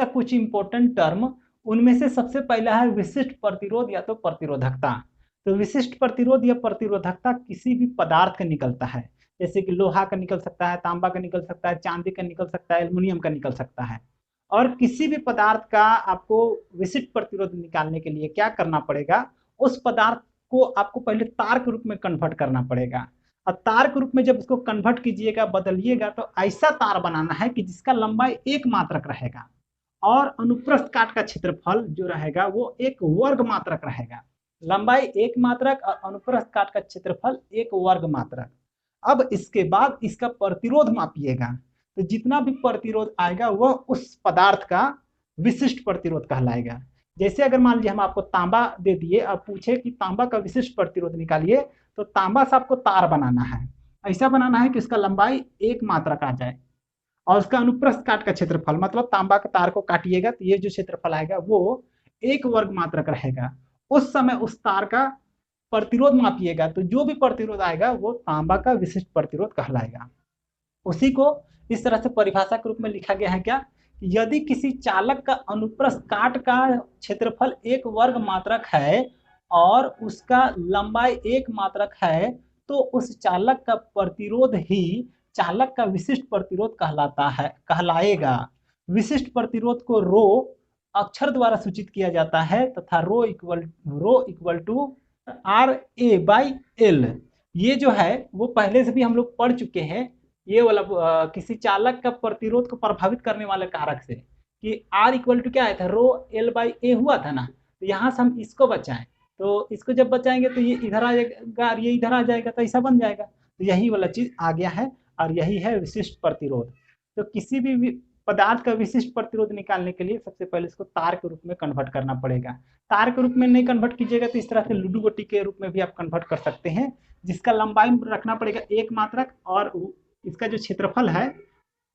का कुछ important term, उनमें से सबसे पहला है विशिष्ट प्रतिरोध या तो प्रतिरोधकता। तो विशिष्ट प्रतिरोध या प्रतिरोधकता किसी भी पदार्थ का निकलता है, जैसे कि लोहा का निकल सकता है, तांबा का निकल सकता है, चांदी का निकल सकता है, एल्युमिनियम का निकल सकता है। और किसी भी पदार्थ का आपको विशिष्ट प्रतिरोध निकालने के लिए क्या करना पड़ेगा, उस पदार्थ को आपको पहले तार के रूप में कन्वर्ट करना पड़ेगा। और तार के रूप में जब उसको कन्वर्ट कीजिएगा, बदलिएगा, तो ऐसा तार बनाना है कि जिसका लंबाई एक मात्रक रहेगा और अनुप्रस्थ काट का क्षेत्रफल जो रहेगा वो एक वर्ग मात्रक रहेगा। लंबाई एक मात्रक और अनुप्रस्थ काट का क्षेत्रफल एक वर्ग मात्रक। अब इसके बाद इसका प्रतिरोध मापिएगा, तो जितना भी प्रतिरोध आएगा वह उस पदार्थ का विशिष्ट प्रतिरोध कहलाएगा। जैसे अगर मान लीजिए हम आपको तांबा दे दिए और पूछे कि तांबा का विशिष्ट प्रतिरोध निकालिए, तो तांबा से आपको तार बनाना है, ऐसा बनाना है कि उसका लंबाई एक मात्रक आ जाए और उसका अनुप्रस्थ काट का क्षेत्रफल, मतलब तांबा के तार को काटिएगा तो ये जो क्षेत्रफल आएगा वो एक वर्ग मात्रक रहेगा। उस समय उस तार का प्रतिरोध मापिएगा, तो जो भी प्रतिरोध आएगा वो तांबा का विशिष्ट प्रतिरोध कहलाएगा। उसी को इस तरह से परिभाषा के रूप में लिखा गया है क्या, यदि किसी चालक का अनुप्रस्थ काट का क्षेत्रफल एक वर्ग मात्रक है और उसका लंबाई एक मात्रक है, तो उस चालक का प्रतिरोध ही चालक का विशिष्ट प्रतिरोध कहलाता है, कहलाएगा। विशिष्ट प्रतिरोध को रो अक्षर द्वारा सूचित किया जाता है तथा rho equal to R A by L. ये जो है वो पहले से भी हम लोग पढ़ चुके हैं, ये वाला किसी चालक का प्रतिरोध को प्रभावित करने वाले कारक से, कि आर इक्वल टू क्या आया था, रो एल बाई ए हुआ था ना। तो यहाँ से हम इसको बचाएं, तो इसको जब बचाएंगे तो ये इधर आ जाएगा और ये इधर आ जाएगा, तो ऐसा बन जाएगा। तो यही वाला चीज आ गया है और यही है विशिष्ट प्रतिरोध। तो किसी भी पदार्थ का विशिष्ट प्रतिरोध निकालने के लिए सबसे पहले इसको तार के रूप में कन्वर्ट करना पड़ेगा। तार के रूप में नहीं कन्वर्ट कीजिएगा तो इस तरह से लूडो गोटी के रूप में भी आप कन्वर्ट कर सकते हैं, जिसका लंबाई रखना पड़ेगा एक मात्रक और इसका जो क्षेत्रफल है,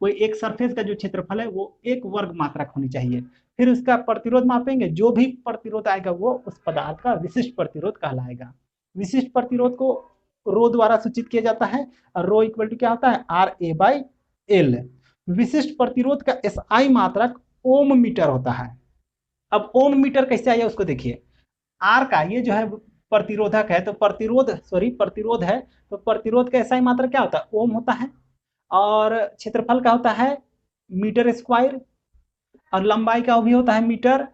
कोई एक सरफेस का जो क्षेत्रफल है वो एक वर्ग मात्रक होनी चाहिए। फिर उसका प्रतिरोध मापेंगे, जो भी प्रतिरोध आएगा वो उस पदार्थ का विशिष्ट प्रतिरोध कहलाएगा। विशिष्ट प्रतिरोध को रो द्वारा सूचित किया जाता है और रो इक्वल टू क्या होता है, आर ए बाई एल। विशिष्ट प्रतिरोध का एसआई मात्रक ओम मीटर होता है। अब ओम मीटर कैसे आया उसको देखिए। आर का ये जो है प्रतिरोधक है, तो प्रतिरोध है, तो प्रतिरोध का एसआई मात्रक क्या होता है, ओम होता है। और क्षेत्रफल का होता है मीटर स्क्वायर और लंबाई का भी होता है मीटर,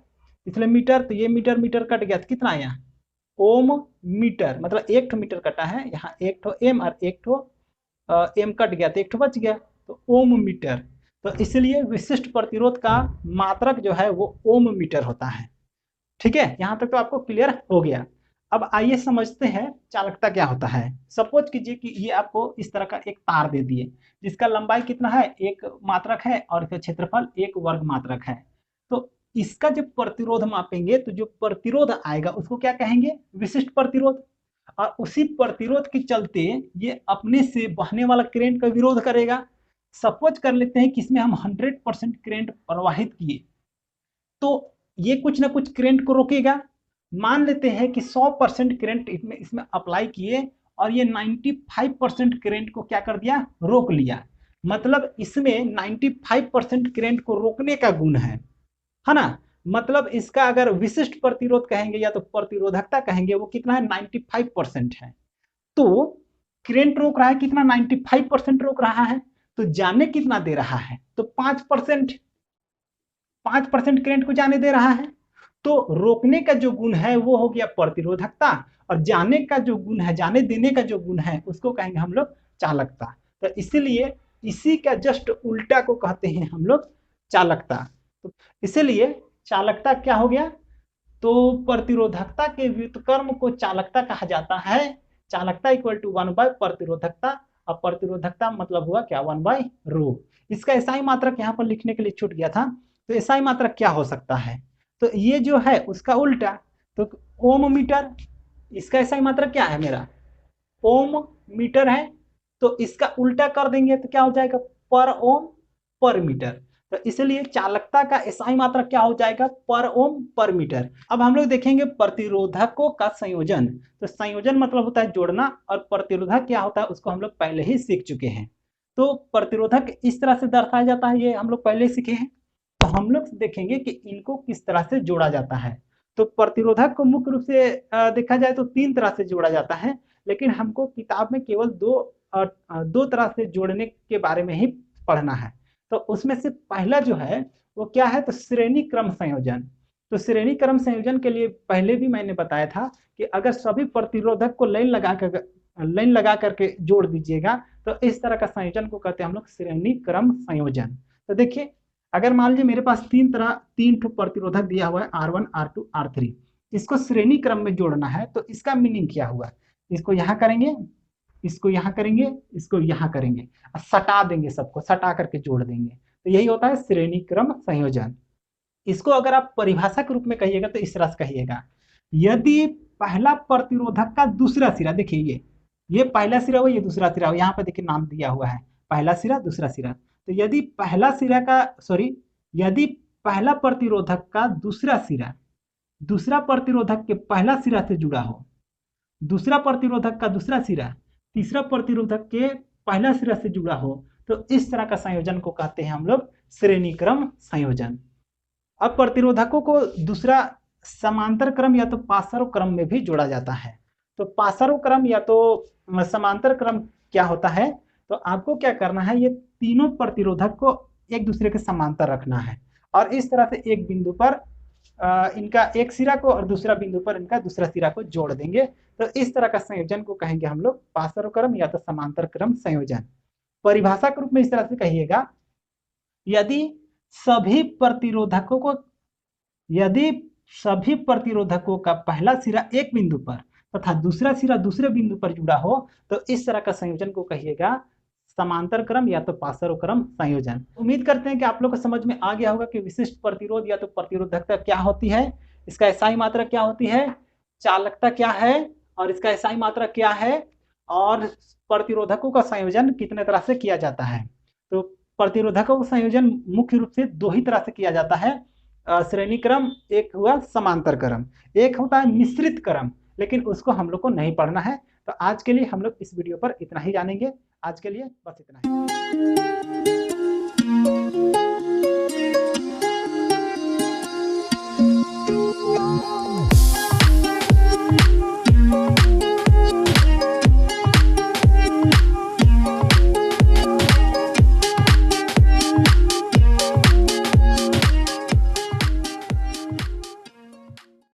इसलिए मीटर। तो ये मीटर मीटर कट गया तो कितना आया, ओम मीटर, मतलब एक ठो मीटर कटा है, यहाँ एक ठो एम और एक ठो एम कट गया तो एक ठो बच गया, तो ओम मीटर। तो इसलिए विशिष्ट प्रतिरोध का मात्रक जो है वो ओम मीटर होता है। ठीक है, यहाँ तक तो आपको क्लियर हो गया। अब आइए समझते हैं चालकता क्या होता है। सपोज कीजिए कि ये आपको इस तरह का एक तार दे दिए जिसका लंबाई कितना है, एक मात्रक है और इसका क्षेत्रफल एक वर्ग मात्रक है। तो इसका जब प्रतिरोध मापेंगे तो जो प्रतिरोध आएगा उसको क्या कहेंगे, विशिष्ट प्रतिरोध। और उसी प्रतिरोध के चलते ये अपने से बहने वाला करंट का विरोध करेगा। सपोज कर लेते हैं कि इसमें हम 100% करंट प्रवाहित किए तो ये कुछ ना कुछ करंट को रोकेगा। मान लेते हैं कि 100% करंट इसमें अप्लाई किए और ये 95% करंट को क्या कर दिया, रोक लिया। मतलब इसमें 95% करंट को रोकने का गुण है ना। मतलब इसका अगर विशिष्ट प्रतिरोध कहेंगे या तो प्रतिरोधकता कहेंगे, वो कितना है, 95% है। तो करंट रोक रहा है कितना, 95% रोक रहा है। तो जाने कितना दे रहा है, तो 5%। 5% करंट को जाने दे रहा है। तो रोकने का जो गुण है वो हो गया प्रतिरोधकता, और जाने का जो गुण है, जाने देने का जो गुण है उसको कहेंगे हम लोग चालकता। तो इसीलिए इसी का जस्ट उल्टा को कहते हैं हम लोग चालकता। तो इसीलिए चालकता क्या हो गया, तो प्रतिरोधकता के व्युत्क्रम को चालकता कहा जाता है। चालकता इक्वल टू 1 बाय प्रतिरोधकता, और प्रतिरोधकता मतलब हुआ क्या, 1 बाय रो। इसका एसआई मात्रक यहाँ पर लिखने के लिए छूट गया था। तो एसआई मात्रक क्या हो सकता है, तो ये जो है उसका उल्टा, तो ओम मीटर, इसका एसआई मात्रक क्या है मेरा, ओम मीटर है। तो इसका उल्टा कर देंगे तो क्या हो जाएगा, पर ओम पर मीटर। तो इसलिए चालकता का एसआई मात्रक क्या हो जाएगा, पर ओम पर मीटर। अब हम लोग देखेंगे प्रतिरोधकों का संयोजन। तो संयोजन मतलब होता है जोड़ना, और प्रतिरोधक क्या होता है उसको हम लोग पहले ही सीख चुके हैं। तो प्रतिरोधक इस तरह से दर्शाया जाता है, ये हम लोग पहले सीखे हैं। तो हम लोग देखेंगे कि इनको किस तरह से जोड़ा जाता है। तो प्रतिरोधक को मुख्य रूप से देखा जाए तो 3 तरह से जोड़ा जाता है, लेकिन हमको किताब में केवल 2 तरह से जोड़ने के बारे में ही पढ़ना है। तो उसमें से पहला जो है वो क्या है, तो श्रेणी क्रम संयोजन। तो श्रेणी क्रम संयोजन के लिए पहले भी मैंने बताया था कि अगर सभी प्रतिरोधक को लाइन लगा करके जोड़ दीजिएगा तो इस तरह का संयोजन को कहते हैं हम लोग श्रेणी क्रम संयोजन। तो देखिए, अगर मान लीजिए मेरे पास 3 ठो प्रतिरोधक दिया हुआ है R1, R2, R3, इसको श्रेणी क्रम में जोड़ना है तो इसका मीनिंग क्या हुआ, इसको यहाँ करेंगे, इसको यहाँ करेंगे, इसको यहाँ करेंगे, सटा देंगे, सबको सटा करके जोड़ देंगे, तो यही होता है श्रेणी क्रम संयोजन। इसको अगर आप परिभाषा के रूप में कहिएगा तो इस तरह से कहिएगा, यदि पहला प्रतिरोधक का दूसरा सिरा, देखिए ये पहला सिरा हो, ये दूसरा सिरा हो, यहाँ पर देखिए नाम दिया हुआ है, पहला सिरा दूसरा सिरा। तो यदि पहला प्रतिरोधक का दूसरा सिरा दूसरा प्रतिरोधक के पहला सिरा से जुड़ा हो, दूसरा प्रतिरोधक का दूसरा सिरा तीसरा प्रतिरोधक के पहला सिरा से जुड़ा हो, तो इस तरह का संयोजन को कहते हैं हम लोग श्रेणी क्रम संयोजन। अब प्रतिरोधकों को दूसरा समांतर क्रम या तो पाशरों क्रम में भी जोड़ा जाता है। तो पाशरों क्रम या तो समांतर क्रम क्या होता है, तो आपको क्या करना है, ये तीनों प्रतिरोधक को एक दूसरे के समांतर रखना है और इस तरह से एक बिंदु पर इनका एक सिरा को और दूसरा बिंदु पर इनका दूसरा सिरा को जोड़ देंगे। तो इस तरह का संयोजन को कहेंगे हम लोग पाशरों क्रम या तो समांतर क्रम संयोजन। परिभाषा के रूप में इस तरह से कहिएगा, यदि सभी प्रतिरोधकों का पहला सिरा एक बिंदु पर तथा दूसरा सिरा दूसरे बिंदु पर जुड़ा हो, तो इस तरह का संयोजन को कहिएगा समांतर क्रम या तो पाशरों क्रम संयोजन। उम्मीद करते हैं कि आप लोग को समझ में आ गया होगा कि विशिष्ट प्रतिरोध या तो प्रतिरोधकता क्या होती है, इसका एसआई मात्रा क्या होती है, चालकता क्या है और इसका एसआई मात्रा क्या है, और प्रतिरोधकों का संयोजन कितने तरह से किया जाता है। तो प्रतिरोधकों का संयोजन मुख्य रूप से 2 ही तरह से किया जाता है, श्रेणी क्रम, एक हुआ समांतर क्रम, एक होता है मिश्रित क्रम, लेकिन उसको हम लोग को नहीं पढ़ना है। तो आज के लिए हम लोग इस वीडियो पर इतना ही जानेंगे। आज के लिए बस इतना ही।